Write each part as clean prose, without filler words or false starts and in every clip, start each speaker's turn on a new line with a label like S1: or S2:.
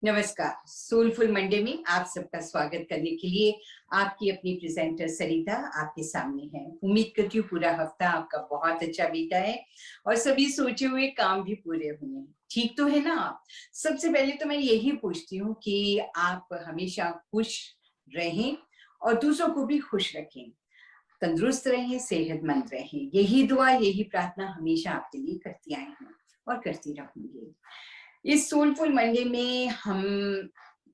S1: नमस्कार। Soulful Monday में आप सबका स्वागत करने के लिए आपकी अपनी प्रेजेंटर सरिता आपके सामने है। उम्मीद करती हूँ पूरा हफ्ता आपका बहुत अच्छा बीता है और सभी सोचे हुए काम भी पूरे हुए हैं। ठीक तो है ना आप? सबसे पहले तो मैं यही पूछती हूँ कि आप हमेशा खुश रहें और दूसरों को भी खुश रखें, तंदुरुस्त रहें, सेहतमंद रहें। यही दुआ, यही प्रार्थना हमेशा आपके लिए करती आई हूँ और करती रहूंगी। इस सोलफुल मंडे में हम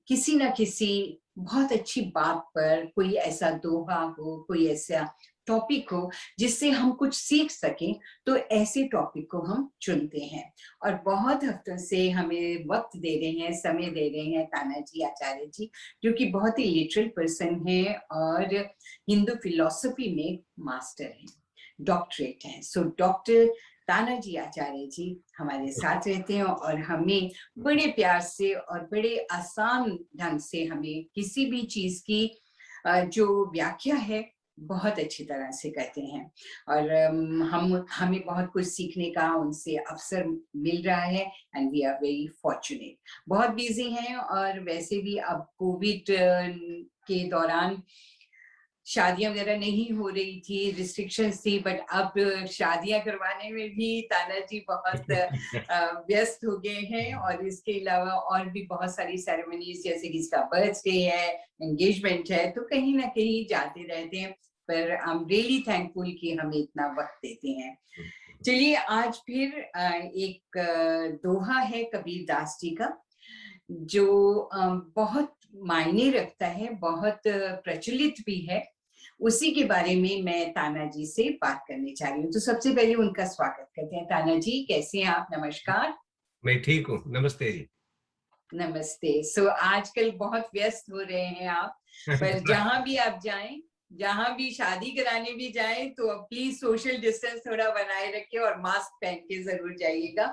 S1: किसी ना किसी बहुत अच्छी बात पर, कोई ऐसा दोहा हो, कोई ऐसा टॉपिक हो जिससे हम कुछ सीख सकें, तो ऐसे टॉपिक को हम चुनते हैं। और बहुत हफ्तों से हमें वक्त दे रहे हैं, समय दे रहे हैं तानाजी आचार्य जी, जो कि बहुत ही लिटरल पर्सन है और हिंदू फिलॉसफी में मास्टर है, डॉक्टरेट है। सो डॉक्टर तानाजी आचार्य जी हमारे साथ रहते हैं और हमें बड़े प्यार से और बड़े आसान ढंग से हमें किसी भी चीज की जो व्याख्या है बहुत अच्छी तरह से करते हैं। और हमें बहुत कुछ सीखने का उनसे अवसर मिल रहा है and we are very fortunate. बहुत बिजी हैं और वैसे भी अब कोविड के दौरान शादियां वगैरह नहीं हो रही थी, रिस्ट्रिक्शंस थी, बट अब शादियां करवाने में भी तानाजी बहुत व्यस्त हो गए हैं। और इसके अलावा और भी बहुत सारी सेरेमनीज, जैसे किसका बर्थडे है, एंगेजमेंट है, तो कहीं ना कहीं जाते रहते हैं। पर आई एम रियली थैंकफुल कि हमें इतना वक्त देते हैं। चलिए आज फिर एक दोहा है कबीर दास जी का, जो बहुत मायने रखता है, बहुत प्रचलित भी है। उसी के बारे में मैं तानाजी से बात करने चाह रही हूँ। तो सबसे पहले उनका स्वागत करते हैं। तानाजी, कैसे हैं आप? नमस्कार।
S2: मैं ठीक हूँ, नमस्ते जी।
S1: नमस्ते। सो आजकल बहुत व्यस्त हो रहे हैं आप, पर जहां भी आप जाएं, जहां भी शादी कराने भी जाएं, तो प्लीज सोशल डिस्टेंस थोड़ा बनाए रखें और मास्क पहन के जरूर जाइएगा,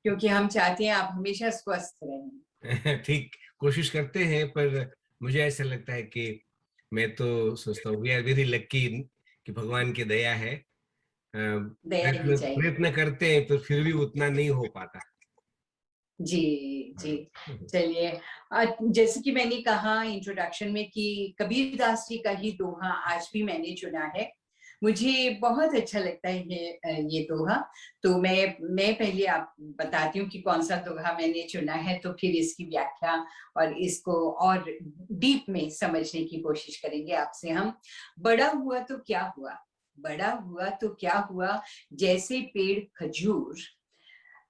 S1: क्योंकि हम चाहते हैं आप हमेशा स्वस्थ रहें।
S2: ठीक, कोशिश करते हैं, पर मुझे ऐसा लगता है कि मैं तो सोचता हूँ वी आर वेरी लकी कि भगवान की दया है।
S1: दया ही
S2: प्रयत्न
S1: चाहिए।
S2: प्रयत्न करते हैं, पर फिर भी उतना नहीं हो पाता।
S1: जी जी। चलिए, जैसे कि मैंने कहा इंट्रोडक्शन में कि कबीर दास जी का ही दोहा आज भी मैंने चुना है। मुझे बहुत अच्छा लगता है ये दोहा। तो मैं पहले आप बताती हूँ कि कौन सा दोहा मैंने चुना है, तो फिर इसकी व्याख्या और इसको और डीप में समझने की कोशिश करेंगे आपसे हम। बड़ा हुआ तो क्या हुआ, बड़ा हुआ तो क्या हुआ, जैसे पेड़ खजूर,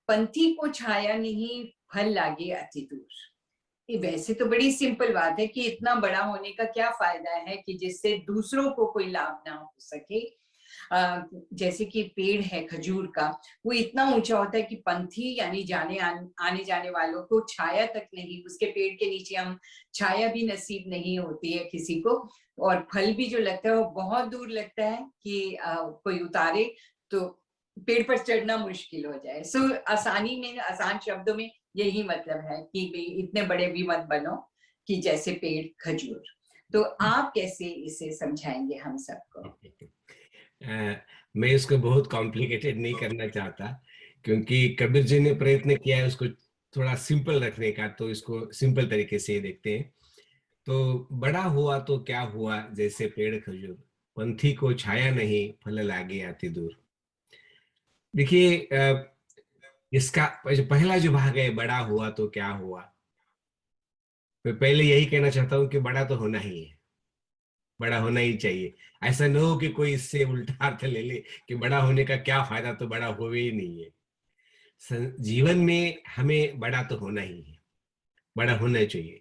S1: पंथी को छाया नहीं, फल लागे अति दूर। ये वैसे तो बड़ी सिंपल बात है कि इतना बड़ा होने का क्या फायदा है कि जिससे दूसरों को कोई लाभ ना हो सके। जैसे कि पेड़ है खजूर का, वो इतना ऊंचा होता है कि पंथी यानी आने जाने वालों को छाया तक नहीं, उसके पेड़ के नीचे हम छाया भी नसीब नहीं होती है किसी को। और फल भी जो लगता है वो बहुत दूर लगता है कि कोई उतारे तो पेड़ पर चढ़ना मुश्किल हो जाए। सो आसानी में, आसान शब्दों में यही मतलब है कि इतने बड़े भी मत बनो कि जैसे पेड़ खजूर। तो आप कैसे इसे समझाएंगे हम सबको?
S2: मैं इसको बहुत कॉम्प्लिकेटेड नहीं करना चाहता, क्योंकि कबीर जी ने प्रयत्न किया है उसको थोड़ा सिंपल रखने का, तो इसको सिंपल तरीके से देखते हैं। तो बड़ा हुआ तो क्या हुआ, जैसे पेड़ खजूर, पंथी को छाया नहीं, फल लागे अति दूर। देखिए, इसका जो पहला जो भाग है, बड़ा हुआ तो क्या हुआ, मैं पहले यही कहना चाहता हूँ कि बड़ा तो होना ही है, बड़ा होना ही चाहिए। ऐसा न हो कि कोई इससे उल्टा अर्थ ले ले कि बड़ा होने का क्या फायदा, तो बड़ा हुए ही नहीं है। जीवन में हमें बड़ा तो होना ही है, बड़ा होना चाहिए,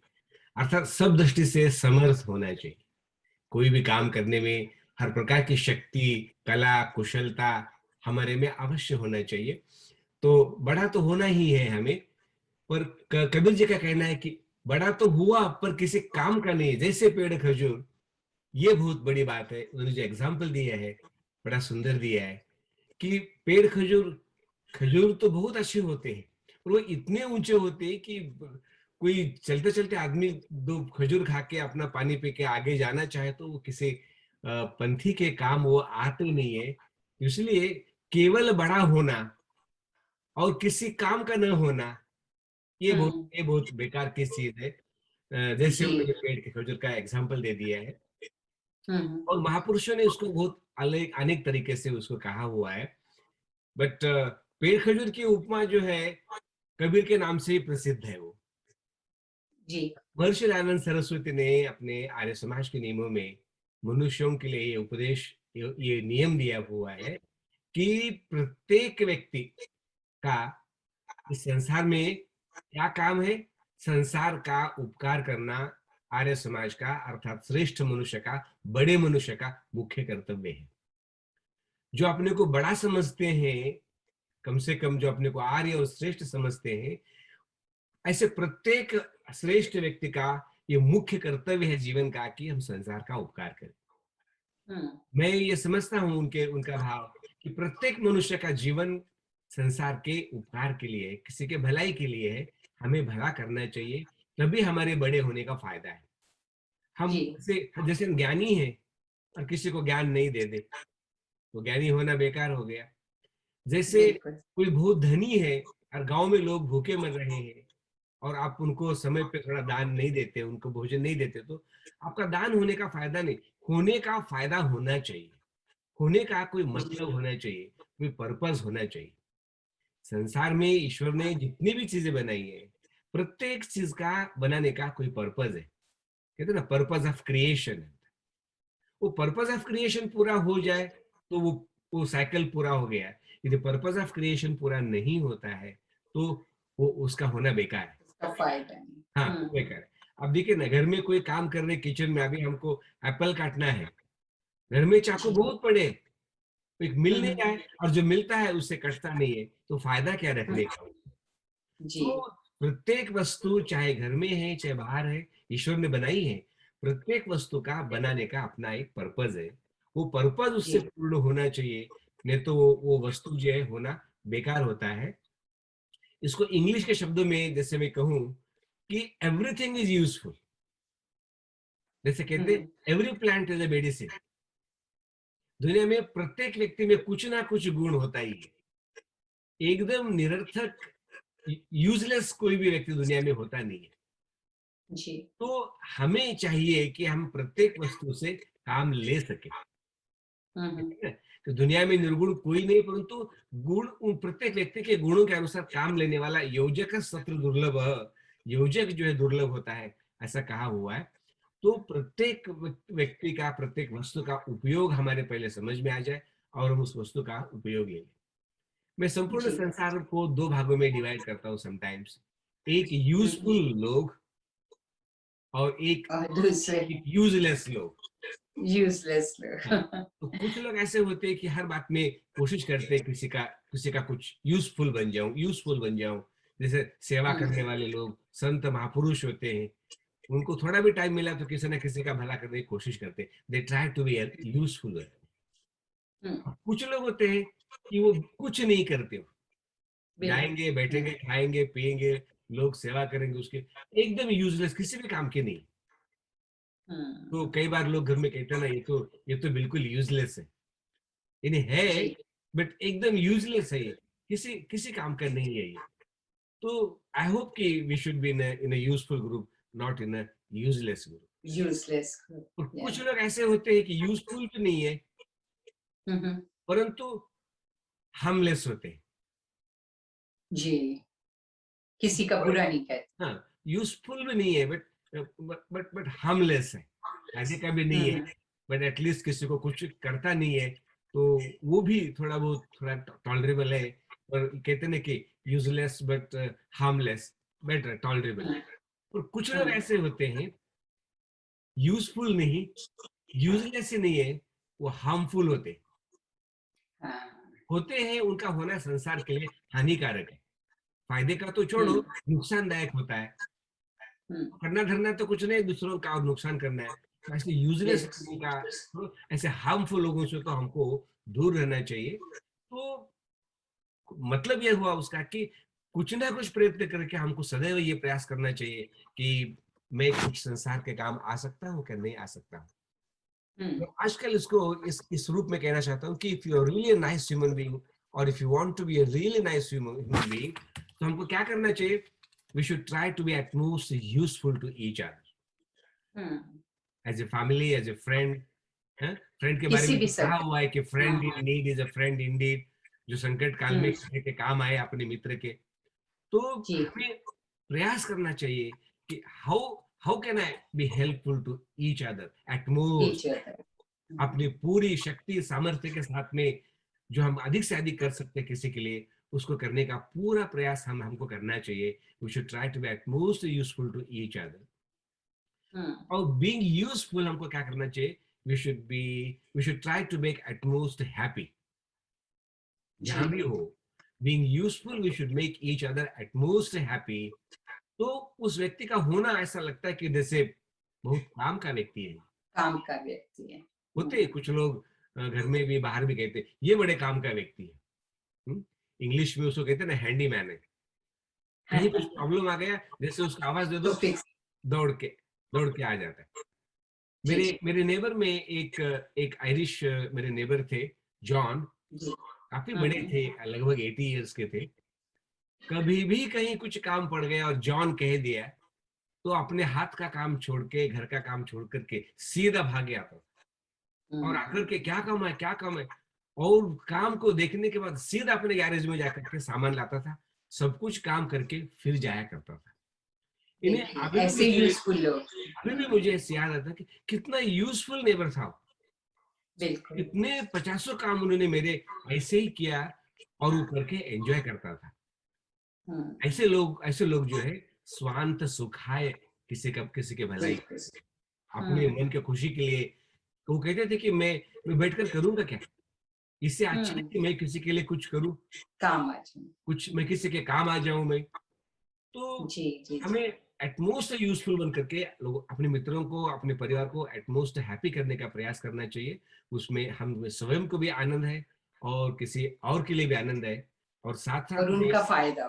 S2: अर्थात सब दृष्टि से समर्थ होना चाहिए। कोई भी काम करने में हर प्रकार की शक्ति, कला, कुशलता हमारे में अवश्य होना चाहिए। तो बड़ा तो होना ही है हमें। पर कबीर जी का कहना है कि बड़ा तो हुआ पर किसी काम का नहीं, जैसे पेड़ खजूर। ये बहुत बड़ी बात है। उन्होंने जो एग्जाम्पल दिया है बड़ा सुंदर दिया है कि पेड़ खजूर, खजूर तो बहुत अच्छे होते हैं, और वो इतने ऊंचे होते हैं कि कोई चलते चलते आदमी दो खजूर खा के अपना पानी पी के आगे जाना चाहे तो वो किसी पंथी के काम वो आते नहीं है। इसलिए केवल बड़ा होना और किसी काम का न होना, ये बहुत बेकार की चीज है। जैसे
S1: जी।
S2: उन्होंने पेड़ के खजूर का एग्जाम्पल दे दिया है,
S1: हम्म।
S2: और महापुरुषों ने उसको बहुत अलग अनेक तरीके से उसको कहा हुआ है। बट पेड़ खजूर की उपमा जो है कबीर के नाम से ही प्रसिद्ध है वो।
S1: जी।
S2: महर्षि दयानंद सरस्वती ने अपने आर्य समाज के नियमों में मनुष्यों के लिए ये उपदेश, ये नियम दिया हुआ है कि प्रत्येक व्यक्ति का इस संसार में क्या काम है? संसार का उपकार करना आर्य समाज का अर्थात श्रेष्ठ मनुष्य का, बड़े मनुष्य का मुख्य कर्तव्य है। जो अपने को बड़ा समझते हैं, कम से कम जो अपने को आर्य और श्रेष्ठ समझते हैं, ऐसे प्रत्येक श्रेष्ठ व्यक्ति का ये मुख्य कर्तव्य है जीवन का कि हम संसार का उपकार करें।
S1: हम्म।
S2: मैं ये समझता हूँ उनका भाव कि प्रत्येक मनुष्य का जीवन संसार के उपकार के लिए, किसी के भलाई के लिए है। हमें भला करना चाहिए, तभी हमारे बड़े होने का फायदा है। हम
S1: जी।
S2: जैसे जैसे हम ज्ञानी हैं और किसी को ज्ञान नहीं दे दे तो ज्ञानी होना बेकार हो गया। जैसे
S1: बिल्कुल।
S2: कोई बहुत धनी है और गांव में लोग भूखे मर रहे हैं और आप उनको समय पे थोड़ा दान नहीं देते, उनको भोजन नहीं देते, तो आपका दान होने का फायदा नहीं, होने का फायदा होना चाहिए। होने का कोई
S1: जी।
S2: मतलब होना चाहिए, कोई पर्पस होना चाहिए। संसार में ईश्वर ने जितनी भी चीजें बनाई है, प्रत्येक चीज का बनाने का कोई पर्पस है। कहते हैं ना, पर्पस ऑफ क्रिएशन। वो पर्पस ऑफ क्रिएशन पूरा हो जाए तो वो साइकिल पूरा हो गया। यदि पर्पस ऑफ क्रिएशन पूरा नहीं होता है तो वो उसका होना बेकार है।
S1: उसका फायदा नहीं।
S2: हाँ, बेकार है। अब देखिए ना, घर में कोई काम कर रहे किचन में, अभी हमको एप्पल काटना है, घर में चाकू
S1: जी।
S2: बहुत पड़े, एक मिल नहीं
S1: हम्म।
S2: रहा है, और जो मिलता है उससे कटता नहीं है, तो फायदा क्या रखने का?
S1: जी।
S2: तो प्रत्येक वस्तु चाहे घर में है चाहे बाहर है, ईश्वर ने बनाई है। प्रत्येक वस्तु का बनाने का अपना एक पर्पज है। वो पर्पज उससे
S1: जी।
S2: पूर्ण होना चाहिए, नहीं तो वो वस्तु जो है होना बेकार होता है। इसको इंग्लिश के शब्दों में जैसे मैं कहूं कि एवरीथिंग इज यूजफुल। जैसे कहते
S1: हम्म।
S2: हैं every plant is a medicine. दुनिया में प्रत्येक व्यक्ति में कुछ ना कुछ गुण होता ही है। एकदम निरर्थक, यूजलेस कोई भी व्यक्ति दुनिया में होता नहीं है।
S1: जी।
S2: तो हमें चाहिए कि हम प्रत्येक वस्तु से काम ले सके।
S1: हम्म।
S2: तो दुनिया में निर्गुण कोई नहीं, परंतु गुण, उन प्रत्येक व्यक्ति के गुणों के अनुसार काम लेने वाला योजक सत्र दुर्लभ। योजक जो है दुर्लभ होता है, ऐसा कहा हुआ है। तो प्रत्येक व्यक्ति का, प्रत्येक वस्तु का उपयोग हमारे पहले समझ में आ जाए और हम उस वस्तु का उपयोग ले लें। मैं संपूर्ण
S1: जी।
S2: संसार को दो भागों में डिवाइड करता हूँ समटाइम्स। एक यूजफुल
S1: हम्म।
S2: लोग और एक
S1: और दूसरे
S2: यूजलेस लोग।
S1: यूजलेस
S2: हाँ,
S1: लोग।
S2: तो कुछ लोग ऐसे होते हैं कि हर बात में कोशिश करते हैं किसी का कुछ यूजफुल बन जाऊं, यूजफुल बन जाऊं। जैसे सेवा करने वाले लोग, संत महापुरुष होते हैं, उनको थोड़ा भी टाइम मिला तो किसी ना किसी का भला करने की कोशिश करते हैं। They try to be useful.
S1: Hmm.
S2: कुछ लोग होते हैं कि वो कुछ नहीं करते हो,
S1: बिल्कुल।
S2: जाएंगे बैठेंगे खाएंगे पिएंगे, लोग सेवा करेंगे उसके, एकदम यूजलेस, किसी भी काम के नहीं। तो
S1: हम्म।
S2: कई बार लोग घर में कहते हैं ना, ये तो बिल्कुल यूजलेस है। यानी है,
S1: जी।
S2: बट एकदम यूजलेस है ये, किसी किसी काम का नहीं है ये। तो आई होप कि we should be in a useful group, not in a useless group.
S1: Useless.
S2: और
S1: या।
S2: कुछ लोग ऐसे होते हैं कि यूजफुल तो नहीं है,
S1: हम्म।
S2: परंतु हार्मलेस होते हैं।
S1: जी। किसी का बुरा नहीं कहते।
S2: हाँ, यूजफुल भी नहीं है, बट हार्मलेस है। फायदे का भी नहीं है,
S1: हम्म।
S2: बट एटलीस्ट किसी को कुछ करता नहीं है, तो वो भी थोड़ा बहुत थोड़ा टॉलरेबल है। और कहते हैं ना कि useless but harmless, better tolerable.
S1: Hmm.
S2: और कुछ लोग
S1: हम्म।
S2: ऐसे होते हैं, यूजफुल नहीं, यूजलेस ही नहीं है, वो हार्मफुल
S1: हाँ।
S2: होते हैं। उनका होना संसार के लिए हानिकारक है। फायदे का तो छोड़ो,
S1: हम्म।
S2: नुकसानदायक होता है।
S1: हम्म।
S2: करना धरना तो कुछ नहीं, दूसरों का और नुकसान करना है। तो ऐसे यूजलेस लोगों
S1: बिल्कुल।
S2: का, तो ऐसे हार्मफुल लोगों से तो हमको दूर रहना चाहिए। तो मतलब ये हुआ उसका कि कुछ ना कुछ प्रयत्न करके हमको सदैव ये प्रयास करना चाहिए कि मैं कुछ संसार के काम आ सकता हूँ कि नहीं आ सकता हूँ। तो
S1: हम्म।
S2: आजकल इसको इस रूप में कहना चाहता हूँ कि if you are really nice human being, और if you want to be a really nice human being, तो हमको क्या करना चाहिए? we should try to be at most useful to each other. As a family, as a friend. Friend के बारे
S1: किसी
S2: में
S1: भी
S2: तो कहा
S1: सर्कल।
S2: हुआ है कि friend in need is a friend Indeed, जो संकट काल में किसी के काम आए अपने मित्र के। तो
S1: जी।
S2: हमें प्रयास करना चाहिए कि how how can I be helpful to each other at most,
S1: teacher है।
S2: अपनी पूरी शक्ति सामर्थ्य के साथ में जो हम अधिक से अधिक कर सकते हैं किसी के लिए, उसको करने का पूरा प्रयास हमको करना चाहिए। We should try to be at most useful to each other. और बीइंग यूजफुल हमको क्या करना चाहिए, we should try to make at most happy, जहां भी हो। being useful we should make each other at most happy। तो उस व्यक्ति का होना ऐसा लगता है कि जैसे बहुत काम का व्यक्ति है।
S1: काम का व्यक्ति है।
S2: होते कुछ लोग घर में भी बाहर भी कहते ये बड़े काम का व्यक्ति है। इंग्लिश में उसको कहते हैं ना हैंडीमैन है। कहीं कुछ प्रॉब्लम आ गया, जैसे उसको आवाज दे दो, दौड़ के आ जाता है। मेरे नेबर में एक आयरिश मेरे नेबर थे, जॉन। काफी बड़े थे, लगभग 80 इयर्स के थे। कभी भी कहीं कुछ काम पड़ गया और जॉन कह दिया, तो अपने हाथ का काम छोड़ के, घर का काम छोड़ करके सीधा भागे आता था। और आकर के क्या काम है, और काम को देखने के बाद सीधा अपने गैरेज में जाकर के सामान लाता था, सब कुछ काम करके फिर जाया करता था। इन्हें अभी भी मुझे ऐसे याद आता कि कितना यूजफुल नेबर था। इतने 50 काम उन्होंने मेरे ऐसे ही किया और वो करके एंजॉय करता था। ऐसे लोग जो है स्वांत सुखाय, किसी के भलाई, अपने मन के खुशी के लिए। वो कहते थे कि मैं बैठकर करूंगा क्या, इससे अच्छा है कि मैं किसी के लिए कुछ करूं,
S1: काम आ जाऊं,
S2: कुछ मैं किसी के काम आ जाऊं मैं। तो हमें एटमोस्ट यूजफुल बन करके लोग अपने मित्रों को, अपने परिवार को एटमोस्ट हैप्पी करने का प्रयास करना चाहिए। उसमें हम स्वयं को भी आनंद है और किसी और के लिए भी आनंद है, और साथ साथ
S1: उनका फायदा,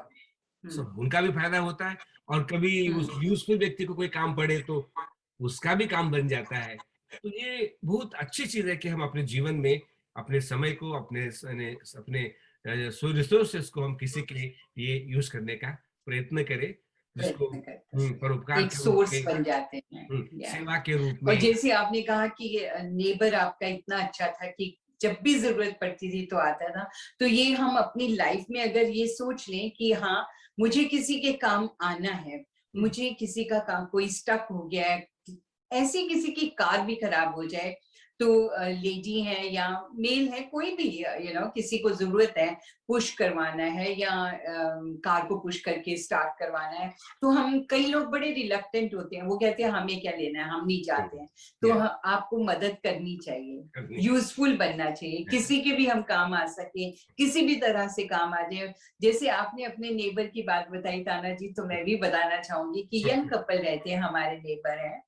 S2: उनका भी फायदा होता है। और कभी उस यूजफुल व्यक्ति को कोई काम पड़े तो उसका भी काम बन जाता है। तो ये बहुत अच्छी चीज है कि हम अपने जीवन में अपने समय को, अपने रिसोर्सेस को हम किसी के लिए ये यूज करने का प्रयत्न करें, जिसको परोपकार
S1: एक
S2: के रूप
S1: सोर्स
S2: में,
S1: बन जाते हैं,
S2: सेवा के रूप में।
S1: और जैसे आपने कहा कि नेबर आपका इतना अच्छा था कि जब भी जरूरत पड़ती थी तो आता था, तो ये हम अपनी लाइफ में अगर ये सोच लें कि हाँ मुझे किसी के काम आना है, मुझे किसी का काम, कोई स्टक हो गया है, ऐसी किसी की कार भी खराब हो जाए, तो लेडी है या मेल है, कोई भी किसी को जरूरत है, पुश करवाना है या कार को पुश करके स्टार्ट करवाना है, तो हम, कई लोग बड़े रिलक्टेंट होते हैं, वो कहते हैं हमें क्या लेना है, हम नहीं जाते हैं। तो आपको मदद करनी चाहिए, यूजफुल बनना चाहिए, किसी के भी हम काम आ सके, किसी भी तरह से काम आ जाए। जैसे आपने अपने नेबर की बात बताई ताना जी, तो मैं भी बताना चाहूंगी कि यंग कपल रहते हैं, हमारे नेबर हैं,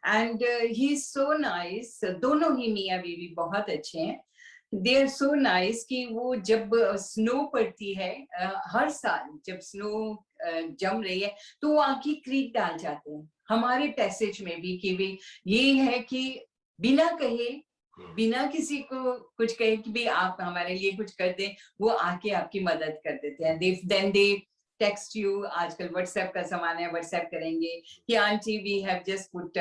S1: and he is so nice. दोनों ही मियां बीवी बहुत अच्छे हैं। दे आर सो नाइस कि वो जब स्नो पड़ती है, हर साल जब स्नो जम रही है, तो वो आके क्रीक डाल जाते हैं हमारे पैसेज में भी, कि वे ये है कि बिना कहे, बिना किसी को कुछ कहे कि भाई आप हमारे लिए कुछ कर दें, वो आके आपकी मदद कर देते हैं। देन दे टेक्स्ट यू, आजकल व्हाट्सएप का जमाना है, व्हाट्सएप करेंगे कि aunty we have just put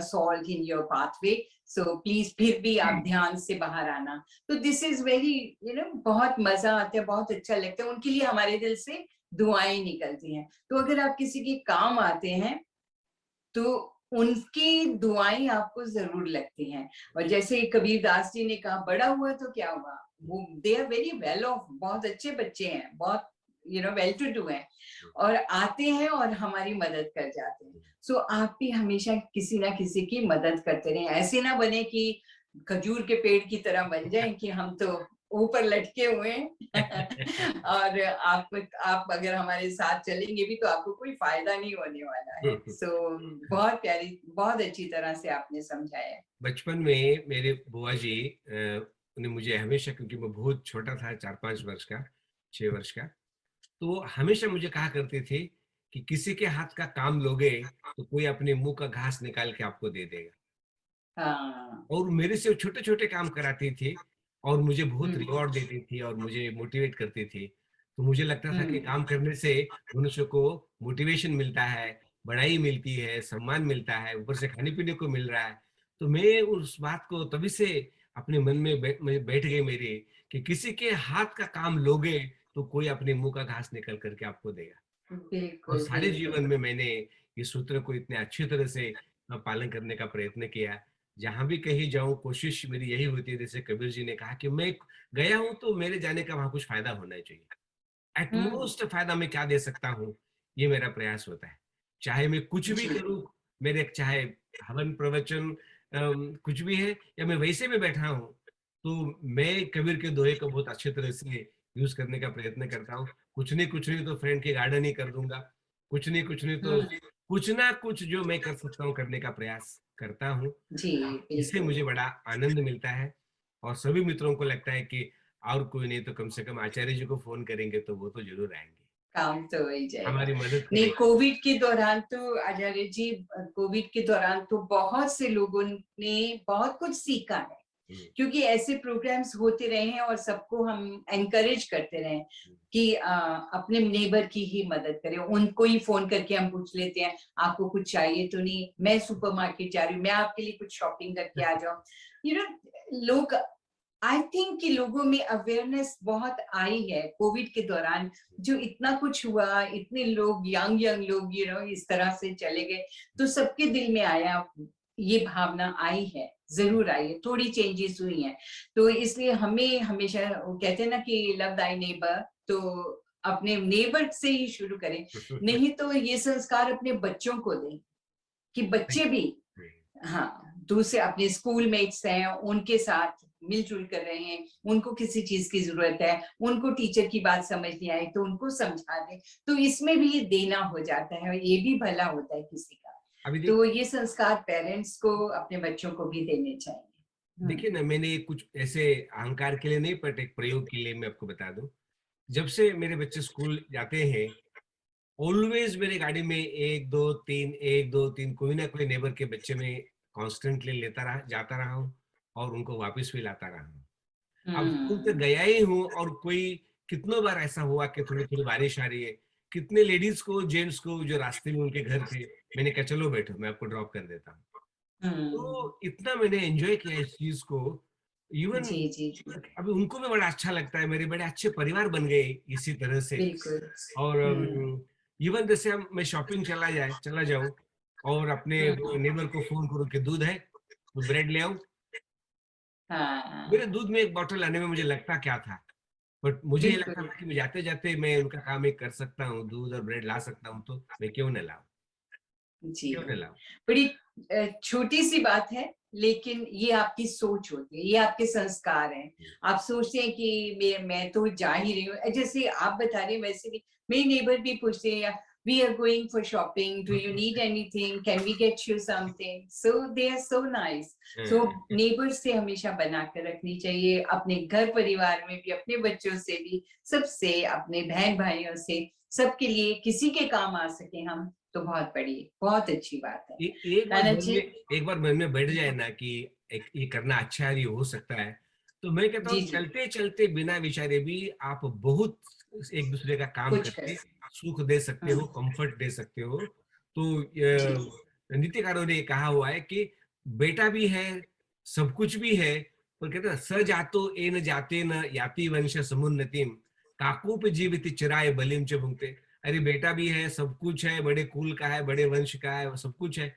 S1: salt in your pathway, so please फिर भी आप ध्यान से बाहर आना। तो दिस इज वेरी बहुत मजा आता है, बहुत अच्छा लगता है, उनके लिए हमारे दिल से दुआएं निकलती हैं। तो अगर आप किसी के काम आते हैं तो उनकी दुआएं आपको जरूर लगती हैं। और जैसे कबीर दास जी ने कहा, बड़ा हुआ तो क्या हुआ, वो they are very well off, बहुत अच्छे बच्चे हैं, बहुत वेल टू डू हैं, और आते हैं और हमारी मदद कर जाते हैं। सो आप भी हमेशा किसी ना किसी की मदद करते रहें, ऐसे ना बने कि खजूर के पेड़ की तरह बन जाएं कि हम तो ऊपर लटके हुए हैं और आप अगर हमारे साथ चलेंगे भी तो आपको कोई फायदा नहीं होने वाला है। सो बहुत प्यारी, बहुत अच्छी तरह से आपने समझाया।
S2: बचपन में मेरे बुआ जी उन्हें मुझे हमेशा, क्योंकि मैं बहुत छोटा था, 4-5 वर्ष का, 6 वर्ष का, तो हमेशा मुझे कहा करते थे कि किसी के हाथ का काम लोगे तो कोई अपने मुंह का घास निकाल के आपको दे देगा। और मेरे से छोटे छोटे काम कराती थी और मुझे बहुत रिवॉर्ड देती थी और मुझे मोटिवेट करती थी। तो मुझे लगता था कि काम करने से मनुष्य को मोटिवेशन मिलता है, बड़ाई मिलती है, सम्मान मिलता है, ऊपर से खाने-पीने को मिल रहा है। तो मैं उस बात को तभी से अपने मन में बैठ गई मेरे, कि किसी के हाथ का काम लोगे तो कोई अपने मुँह का घास निकल कर के आपको देगा। और
S1: बिल्कुल,
S2: सारे
S1: बिल्कुल।
S2: जीवन में मैंने इस सूत्र को इतने अच्छी तरह से पालन करने का प्रयत्न किया। जहाँ भी कहीं जाऊँ कोशिश मेरी यही होती है, जैसे कबीर जी ने कहा कि मैं गया हूँ तो मेरे जाने का वहाँ कुछ फ़ायदा होना चाहिए। एट
S1: हुँ,
S2: मोस्ट फ़ायदा मैं क्या दे सकता हूँ, ये मेरा प्रयास होता है। चाहे मैं कुछ भी
S1: जी।
S2: करूँ, मेरे चाहे हवन, प्रवचन कुछ भी है या मैं वैसे भी बैठा हूँ, तो मैं कबीर के दोहे को बहुत अच्छी तरह से यूज़ करने का प्रयत्न करता हूँ। कुछ नहीं तो फ्रेंड के गार्डन ही कर दूँगा। कुछ नहीं तो
S1: हुँ,
S2: कुछ ना कुछ जो मैं कर सकता हूँ करने का प्रयास करता हूँ।
S1: जी,
S2: इससे
S1: बिल्कुल।
S2: मुझे बड़ा आनंद मिलता है और सभी मित्रों को लगता है कि और कोई नहीं तो कम से कम आचार्य जी को फ़ोन करेंगे तो वो तो ज़रूर आएँगे।
S1: काम तो हो ही जाएगा।
S2: हमारी मदद
S1: नहीं,
S2: करेंगे।
S1: कोविड के दौरान तो आचार्य जी, कोविड के दौरान तो बहुत से लोगों ने बहुत कुछ सीखा है,
S2: हुँ,
S1: क्योंकि ऐसे प्रोग्राम्स होते रहे हैं और सबको हम एनकरेज करते रहे
S2: हुँ,
S1: कि अपने नेबर की ही मदद करें। उनको ही फ़ोन करके हम पूछ लेते हैं, आपको कुछ चाहिए तो नहीं? मैं सुपरमार्केट जा रही हूँ, मैं आपके लिए कुछ शॉपिंग करके आ जाऊँ। यू नो, लोग, आई थिंक कि लोगों में अवेयरनेस बहुत आई है कोविड के दौरान। जो इतना कुछ हुआ, इतने लोग, यंग यंग लोग इस तरह से चले गए, तो सबके दिल में आया, ये भावना आई है, ज़रूर आई है, थोड़ी चेंजेस हुई हैं। तो इसलिए हमें हमेशा, वो कहते हैं ना कि लव थाई नेबर, तो अपने नेबर से ही शुरू करें।
S2: हुँ।
S1: नहीं तो ये संस्कार अपने बच्चों को दें, कि
S2: सही
S1: बच्चे भी,
S2: हुँ,
S1: हाँ, दूसरे अपने स्कूलमेट्स हैं, उनके साथ मिल-जुल कर रहे हैं, उनको किसी चीज़ की ज़रूरत है, उनको टीचर की बात समझ नहीं आई तो उनको समझा दें, तो इसमें भी ये देना हो जाता है और ये भी भला होता है किसी का।
S2: अभी
S1: तो ये संस्कार पेरेंट्स को अपने बच्चों को भी देने चाहिए। हुँ,
S2: देखिए ना मैंने कुछ ऐसे अहंकार के लिए नहीं बट एक प्रयोग के लिए मैं आपको बता दूँ। जब से मेरे बच्चे स्कूल जाते हैं, ऑलवेज़ मेरी गाड़ी में 1, 2, 3 कोई ना कोई नेबर के बच्चे मैं कॉन्स्टेंटली लेता रहा जाता रहा हूँ और उनको वापस भी लाता रहा हूँ। अब स्कूल तो
S1: हुँ,
S2: गया ही हूँ और कोई कितनों बार ऐसा हुआ कि थोड़ी-थोड़ी बारिश आ रही है, कितने लेडीज़ को, जेंट्स को जो रास्ते में उनके घर थे, मैंने कहा चलो बैठो मैं आपको ड्रॉप कर देता हूँ।
S1: हुँ,
S2: तो इतना मैंने एन्जॉय किया इस चीज़ को, इवन
S1: जी, जी, जी,
S2: अभी उनको भी बड़ा अच्छा लगता है, मेरे बड़े अच्छे परिवार बन गए इसी तरह से।
S1: बिल्कुल।
S2: और
S1: हुँ,
S2: इवन जैसे हम मैं शॉपिंग चला जाऊँ और अपने वो
S1: हुँ,
S2: नेबर को फ़ोन करूँ कि दूध है? तो ब्रेड ले आऊँ? मेरे
S1: हाँ,
S2: दूध में 1 बॉटल लाने में मुझे लगता क्या था? बट मुझे ये लगता
S1: बिल्कुल,
S2: था कि मैं जाते-जाते मैं उनका काम एक कर सकता हूँ, दूध और ब्रेड ला सकता हूँ, तो मैं क्यों ना लाऊँ?
S1: जी।
S2: क्यों ना लाऊँ?
S1: बड़ी छोटी-सी बात है, लेकिन ये आपकी सोच होती है, ये आपके संस्कार हैं।
S2: हुँ,
S1: आप सोचते हैं कि मैं तो जा ही रही हूँ, जैसे आप बता रहे हैं वैसे भी मेरे नेबर भी पूछते हैं, we are going for shopping, do you need anything, can we get you something? So they are so nice. So
S2: हाँ,
S1: नेबर्स से हमेशा बना कर रखनी चाहिए, अपने घर परिवार में भी, अपने बच्चों से भी, सबसे, अपने बहन-भाइयों से, सबके लिए किसी के काम आ सकें हम, तो बहुत अच्छी बात है।
S2: ए
S1: राणा जी,
S2: एक बार मन में बैठ जाए ना कि एक ये करना अच्छा है, ये हो सकता है, तो मैं कहता
S1: जी,
S2: हूँ
S1: जी,
S2: चलते-चलते बिना विचारे भी आप बहुत एक-दूसरे का काम
S1: कुछ कर
S2: करके
S1: सकते
S2: सुख दे सकते
S1: हुँ,
S2: हो, कम्फर्ट दे सकते हो। तो
S1: जी, जी।
S2: नीतिकारों ने कहा हुआ है कि बेटा भी है, सब कुछ भी है, पर कहते हैं ना स जातो येन जातेन याति वंश समुन्नतिम, काकोप जीवित चिराय बलिम च भुंक्ते। अरे बेटा भी है, सब कुछ है, बड़े कुल का है, बड़े वंश का है, सब कुछ है।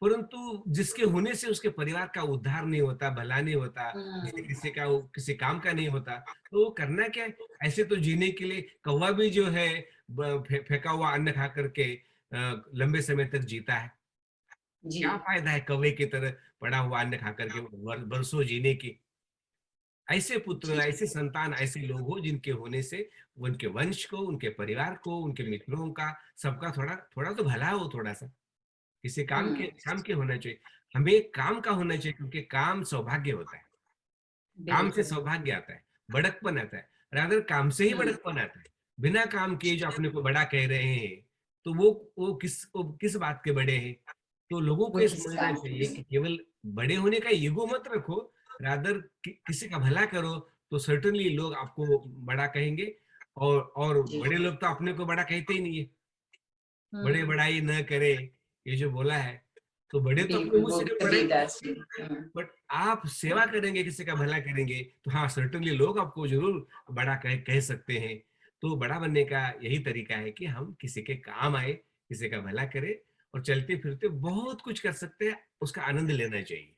S2: परंतु जिसके होने से उसके परिवार का उद्धार नहीं होता, भला नहीं होता, किसी
S1: हुँ,
S2: किसी का वो किसी काम का नहीं होता, तो वो करना क्या है? ऐसे तो जीने के लिए कौवा भी जो है फेंका हुआ अन्न खा करके लंबे समय तक जीता है।
S1: जी,
S2: क्या फायदा है कौवे की तरह पड़ा हुआ अन्न खा करके बरसों जीने की? ऐसे पुत्र,
S1: जी, जी।
S2: ऐसे संतान, ऐसे लोग हो जिनके होने से उनके वंश को, उनके परिवार को, उनके मित्रों का, सबका थोड़ा थोड़ा तो भला हो थोड़ा-सा। किसी
S1: हुँ,
S2: काम के होना चाहिए। हमें काम का होना चाहिए क्योंकि काम सौभाग्य होता है। काम से
S1: बिल्कुल।
S2: सौभाग्य आता है, बड़कपन आता है। रादर काम से ही
S1: हुँ,
S2: बड़कपन आता है। बिना काम किए जो अपने को बड़ा कह रहे हैं, तो वो किस बात के बड़े हैं? तो लोगों को
S1: वो
S2: ये
S1: किस
S2: समझना
S1: काम के
S2: चाहिए
S1: लिए?
S2: कि केवल बड़े होने का ईगो मत रखो, रादर किसी का भला करो, तो सर्टेनली लोग आपको बड़ा कहेंगे और
S1: जी।
S2: बड़े लोग तो अपने को बड़ा कहते ही नहीं है, बड़े
S1: हम्म।
S2: बड़ाई न करे, ये जो बोला है, तो बड़े तो अपने
S1: बिल्कुल,
S2: मुंह
S1: वो
S2: से कभी बड़ाई नहीं
S1: कबीरदास
S2: करते।
S1: जी।
S2: बट आप सेवा करेंगे, किसी का भला करेंगे, तो हाँ सर्टेनली लोग आपको जरूर बड़ा कह सकते हैं। तो बड़ा बनने का यही तरीका है कि हम किसी के काम आए, किसी का भला करें, और चलते फिरते बहुत कुछ कर सकते हैं, उसका आनंद लेना चाहिए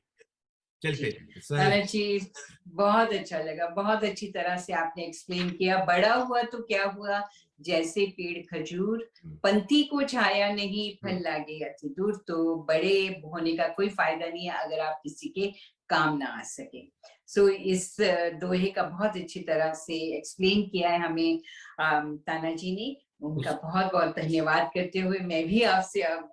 S1: जी,
S2: चलते चलते
S1: ताना
S2: सहज।
S1: जी, बहुत अच्छा लगा, बहुत अच्छी तरह से आपने एक्सप्लेन किया। बड़ा हुआ तो क्या हुआ, जैसे पेड़ खजूर,
S2: हम्म,
S1: पंथी को छाया नहीं,
S2: हम्म,
S1: फल लागे अति दूर। तो बड़े होने का कोई फायदा नहीं है अगर आप किसी के काम ना आ सके। सो इस दोहे का बहुत अच्छी तरह से एक्सप्लेन किया है हमें ताना जी ने। उनका
S2: उस
S1: बहुत बहुत धन्यवाद करते हुए मैं भी आपसे अब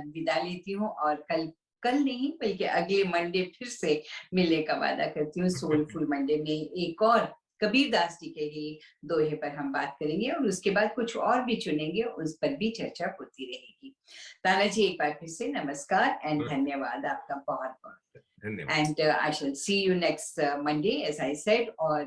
S1: विदा लेती हूँ, और कल कल नहीं बल्कि अगले मंडे फिर से मिलने का वादा करती हूँ। सोलफुल मंडे में एक और कबीरदास जी के ही दोहे पर हम बात करेंगे, और उसके बाद कुछ और भी चुनेंगे, उस पर भी चर्चा होती रहेगी। ताना जी, एक बार फिर से नमस्कार एंड धन्यवाद आपका बहुत बहुत।
S2: धन्यवाद।
S1: And I shall see you next Monday, as I said. और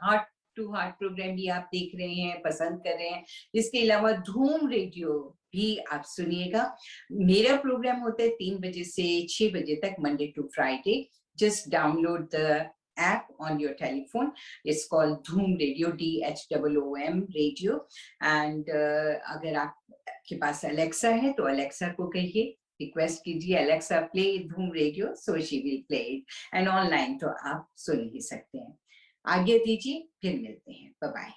S1: हार्ट टू हार्ट प्रोग्राम भी आप देख रहे हैं, पसंद कर रहे हैं, इसके अलावा धूम रेडियो भी आप सुनिएगा। मेरा प्रोग्राम होता है 3 बजे से 6 बजे तक, Monday to Friday. Just download the app on your telephone. It's called Dhoom Radio, DHOOM Radio. And अगर आपके पास अलेक्सा है तो अलेक्सा को कहिए, रिक्वेस्ट कीजिए, अलेक्सा प्ले धूम radio, so she will play it. And online तो आप सुन ही सकते हैं। आज्ञा दीजिए, फिर मिलते हैं, बाय बाय।